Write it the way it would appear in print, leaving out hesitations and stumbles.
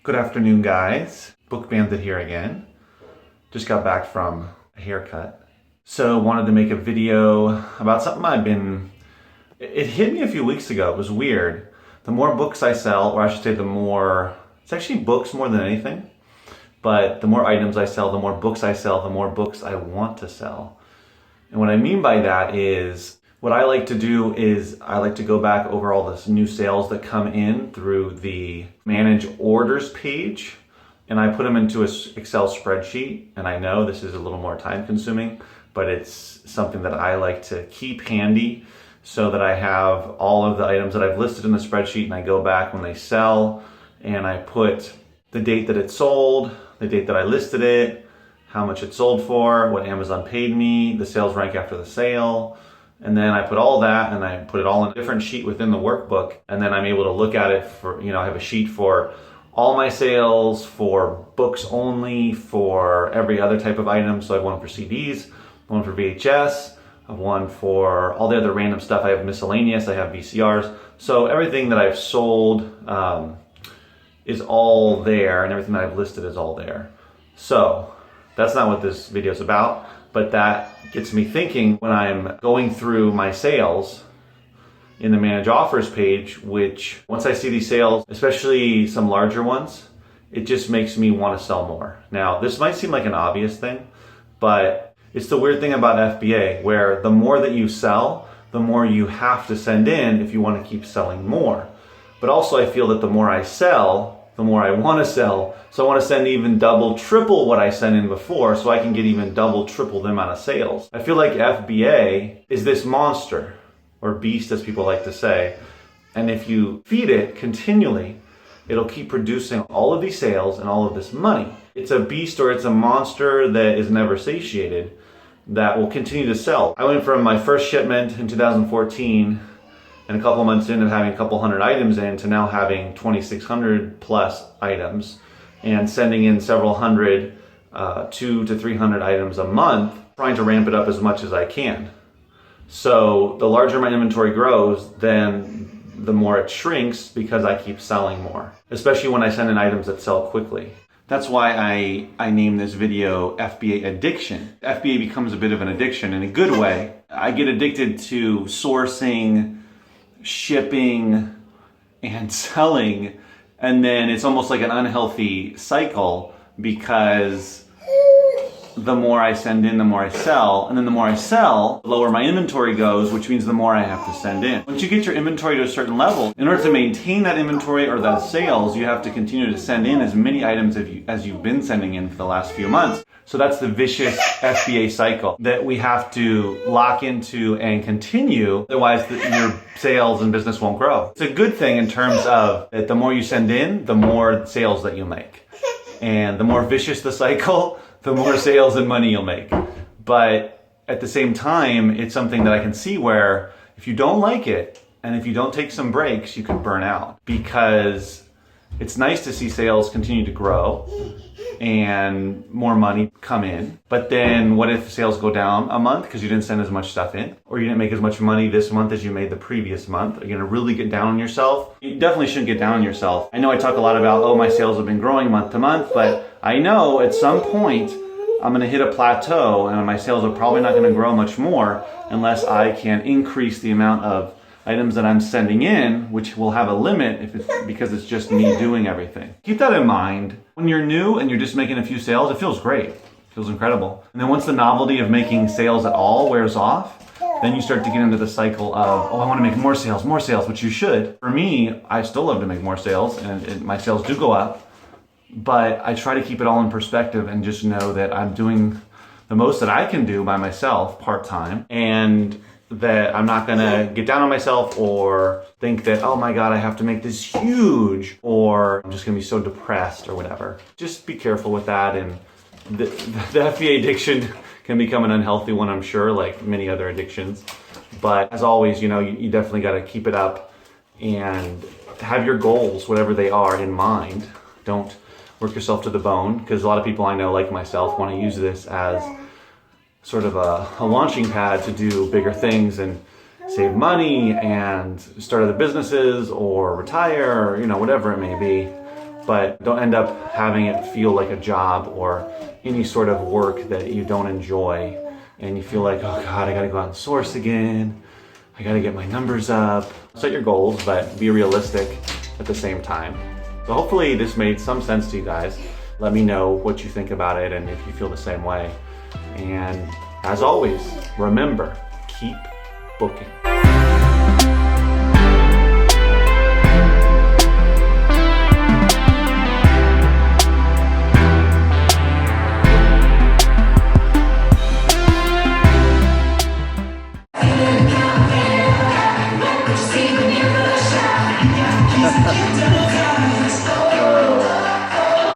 Good afternoon, guys. Book Bandit here again. Just got back from a haircut. So wanted to make a video about something it hit me a few weeks ago. It was weird. The more books I sell, or I should say it's actually books more than anything, but the more items I sell, the more books I sell, the more books I want to sell. And what I mean by that is, what I like to do is I like to go back over all the new sales that come in through the manage orders page, and I put them into an Excel spreadsheet. And I know this is a little more time consuming, but it's something that I like to keep handy so that I have all of the items that I've listed in the spreadsheet, and I go back when they sell and I put the date that it sold, the date that I listed it, how much it sold for, what Amazon paid me, the sales rank after the sale. And then I put all that and I put it all in a different sheet within the workbook. And then I'm able to look at it for, I have a sheet for all my sales, for books only, for every other type of item. So I have one for CDs, one for VHS, I have one for all the other random stuff. I have miscellaneous, I have VCRs. So everything that I've sold is all there, and everything that I've listed is all there. So that's not what this video is about. But that gets me thinking when I'm going through my sales in the manage offers page, which once I see these sales, especially some larger ones, it just makes me want to sell more. Now, this might seem like an obvious thing, but it's the weird thing about FBA, where the more that you sell, the more you have to send in if you want to keep selling more. But also I feel that the more I sell, the more I want to sell. So I want to send even double, triple what I sent in before so I can get even double, triple the amount of sales. I feel like FBA is this monster, or beast as people like to say. And if you feed it continually, it'll keep producing all of these sales and all of this money. It's a beast, or it's a monster that is never satiated, that will continue to sell. I went from my first shipment in 2014 and a couple months in of having a couple hundred items in to now having 2,600 plus items and sending in several hundred, 200 to 300 items a month, trying to ramp it up as much as I can. So the larger my inventory grows, then the more it shrinks because I keep selling more, especially when I send in items that sell quickly. That's why I named this video FBA Addiction. FBA becomes a bit of an addiction in a good way. I get addicted to sourcing, shipping, and selling, and then it's almost like an unhealthy cycle, because the more I send in, the more I sell, and then the more I sell, the lower my inventory goes, which means the more I have to send in. Once you get your inventory to a certain level, in order to maintain that inventory or those sales, you have to continue to send in as many items as you've been sending in for the last few months. So that's the vicious FBA cycle that we have to lock into and continue. Otherwise, your sales and business won't grow. It's a good thing in terms of that the more you send in, the more sales that you make. And the more vicious the cycle, the more sales and money you'll make. But at the same time, it's something that I can see where if you don't like it, and if you don't take some breaks, you could burn out. Because it's nice to see sales continue to grow and more money come in. But then what if sales go down a month because you didn't send as much stuff in, or you didn't make as much money this month as you made the previous month? Are you gonna really get down on yourself? You definitely shouldn't get down on yourself. I know I talk a lot about, oh, my sales have been growing month to month, but I know at some point I'm gonna hit a plateau and my sales are probably not gonna grow much more unless I can increase the amount of items that I'm sending in, which will have a limit because it's just me doing everything. Keep that in mind. When you're new and you're just making a few sales, it feels great. It feels incredible. And then once the novelty of making sales at all wears off, then you start to get into the cycle of, oh, I want to make more sales, which you should. For me, I still love to make more sales, and my sales do go up, but I try to keep it all in perspective and just know that I'm doing the most that I can do by myself part-time, and that I'm not gonna get down on myself or think that, oh my God, I have to make this huge, or I'm just gonna be so depressed or whatever. Just be careful with that. And the FBA addiction can become an unhealthy one, I'm sure, like many other addictions. But as always, you definitely gotta keep it up and have your goals, whatever they are, in mind. Don't work yourself to the bone, because a lot of people I know, like myself, want to use this as sort of a launching pad to do bigger things and save money and start other businesses or retire, or, whatever it may be. But don't end up having it feel like a job or any sort of work that you don't enjoy. And you feel like, oh God, I gotta go out and source again. I gotta get my numbers up. Set your goals, but be realistic at the same time. So hopefully this made some sense to you guys. Let me know what you think about it and if you feel the same way. And as always, remember, keep booking.